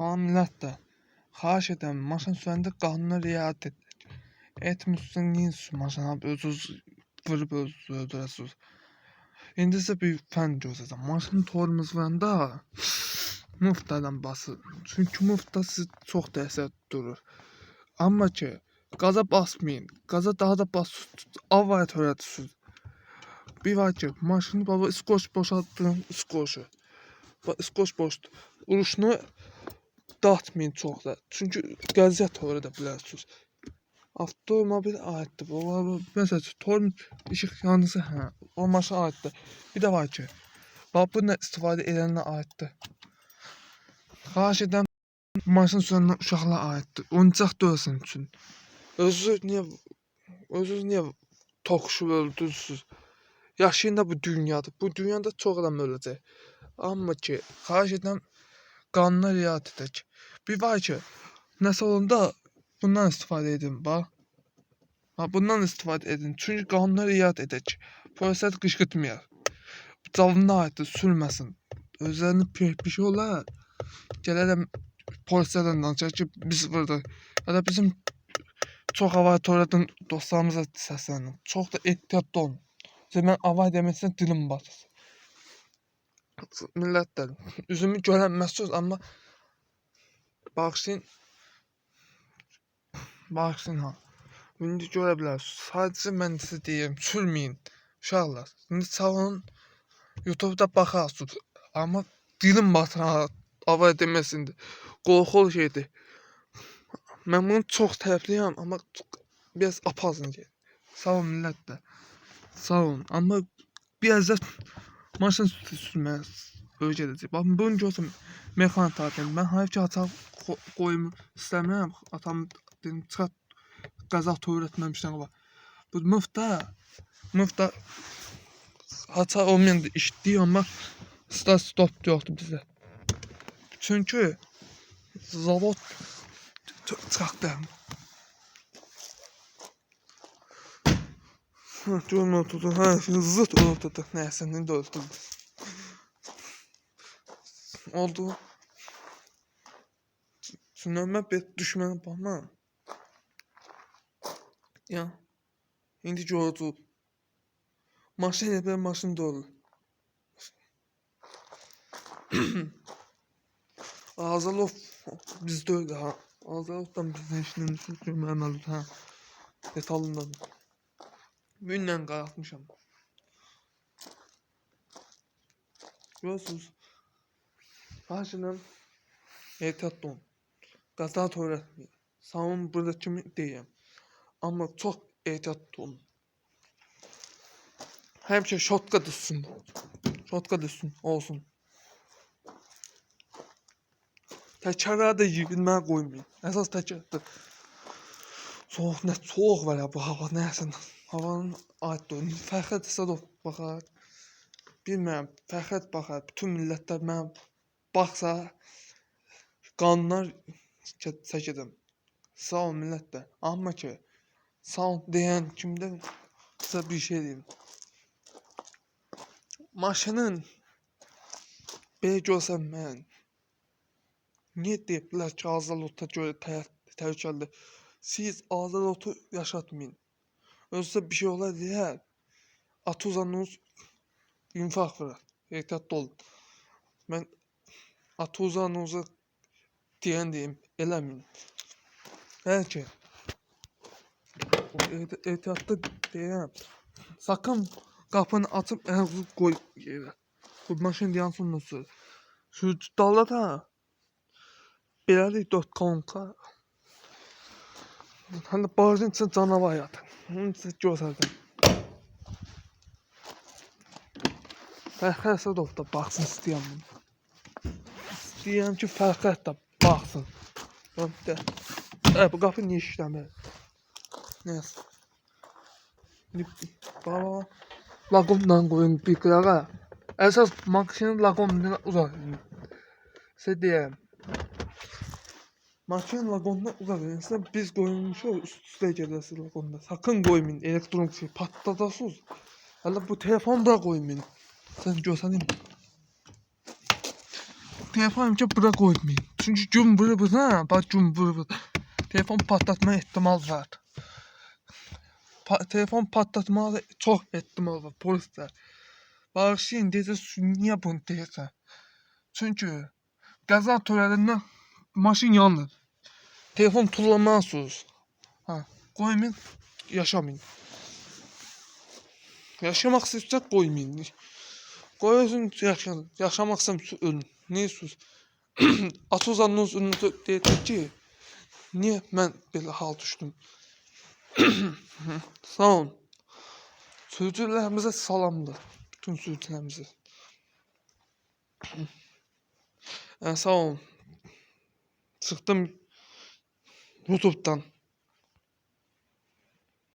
Salam millət də. Xahiş edirəm, maşın sürəndə qanuna riayət et. Etmirsən, niyə maşını özünüz vurub özünüzü öldürəsiniz? İndi sizə bir fən göstərəcəm. Maşının tormozu vuranda muftadan basın. Çünki mufta sizi çox təsir durur. Amma ki, qaza basmayın. Qaza daha da basın. Avaya törədirsiniz. Bir var ki, maşını baba iskoç boşaltdın, iskoçu. İskoç boşdur. Uruşunu dağıtmayın çox da. Çünki qəziyyət törədə bilərsiniz. Avtomobil aiddir. Məsələn, torm işıq yanısı, hə, o maşına aiddir. Bir də var ki, bax bu nə istifadə edənə aiddir. Xahiş edirəm, maşın sürən uşaqlara aiddir. Oyuncaq deyilsin üçün. Özünüz niyə toxuşub öldürürsünüz? Yaşayın da bu dünyadır. Bu dünyada çox adam öləcək. Amma ki, xahiş edirəm, qanuna riayət edək. Bir var ki, nəsə olanda bundan istifadə edin, bax. Bundan istifadə edin. Çünki qanuna riayət edək. Polislər qışqırtmayaq. Canına aiddir, sürməsin. Özlərini bir şey olar. Gələrəm polislərdən danışaq ki, biz vurduk. Ya da bizim çox avay törədən dostlarımıza səsləndim. Çox da ehtiyatlı olun. Mən avay deməkdən dilim batır. Millətlər, üzümü görənməzsiniz, amma bağışlayın ha. İndi görə bilərsiniz. Sadəcə mən sizə deyirəm, sürməyin. Uşaqlar, indi çalın, YouTube'da baxarsınız. Amma dilim batır ha, avay deməsindir. Qorxulu şeydir. Mən bunu çox tərəfləyəm, amma biraz apazın ki. Sağ olun millətlər. Sağ olun, amma biraz da maşın sürməyə öyrədəcək. Baxın, bunu görsəm mexanik tarifim. Mən hayır ki, atam qoyumu istəmirəm. Atam dedim, çıxart qəza törətməmişdən var. Bu mufta hata olmayan işləyir, amma stop yoxdur bizdə. Çünki zavod çıxartdı. Görün oturdu, zıt oturdu. Nəyəsə, indi oturdu. Oldu. Sünəmə bir düşmənə baxma. Ya, indi gördü. Maşın elə bir maşın dolu. Azalov bizdə öldü ha. Azalovdan bizdən işləyən düşür, mənim öldü ha. Detalından. Günlə qaratmışam. Görürsünüz. Xahiş ehtiyatlı olun. Qaza törətməyin. Sağın burada kimi deyəm. Amma çox ehtiyatlı olun. Həmişə şotka düşsün. Şotka düşsün, olsun. Təkərləri də yığılmaya qoymayın. Əsas təkərdir. Soğuk nə soğuk var ya bu hava, nəyəsə. Havanın aid olun. Fəxrət Əsədov baxar. Bilmirəm, Fəxrət baxar. Bütün millətlər mənə baxsa, qanunlar çəkəcəm. Sağ ol millətlər. Amma ki, sağ ol deyən kimdə sizə bir şey deyim. Maşının belə görsəm mən, niyə deyiblər ki, Azalota görə təhlükəlidir. Siz Azalotu yaşatmayın. Özünüzə bir şey olar deyər, atı uzanınız, infarkt vurur. Ehtiyatlı olun. Mən atı uzanınızı deyim, eləməyin. Bəlkə ehtiyatlı deyirəm. Sakın qapını açıb əlinizi qoy yerə. Bu maşın yansın nasıl? Şu dalla da beləlik 4 kolonka. Hani bağırın içində canavar yatır. Onu sizə göstərdim. Fəxrət Əsədov da baxsın istəyəm bunu. İstəyəm ki, Fəxrət də baxsın. Bu qapı niyə işləmir? Neyse. Baba. Laqomdan qoyun bir qırağa. Əsas maşının laqomdan uzaq. Sizə deyəm. Maşının laqomdan uzaq. Sizə biz qoymuşuq üstə gələsiz laqomda. Sakın qoymayın elektronik şey patladasınız. Hələ bu telefonu da qoymayın. Sən görsənəm. Telefonu ki bura qoymayın. Çünkü gün vır ha, bak gün vır. Telefon patlatma ihtimal var. Telefon patlatma çok ihtimal var polisler. Bağışlayın dedi, niye bunu deyirsən? Çünkü qəza törədəndən maşın yanır. Telefon tullanmazsınız. Ha, qoymayın, yaşamayın. Yaşamak istəyirsə qoymayın. Qoyuyorsun yaşamak istəmirsən ölün. Neyəsiz? Atuzanın özünü deyəcək ki, niye ben belə hal düşdüm? Sağ olun. Sürücülerimize salamdır. Bütün sürücülerimize. Sağ olun. Çıktım YouTube'dan.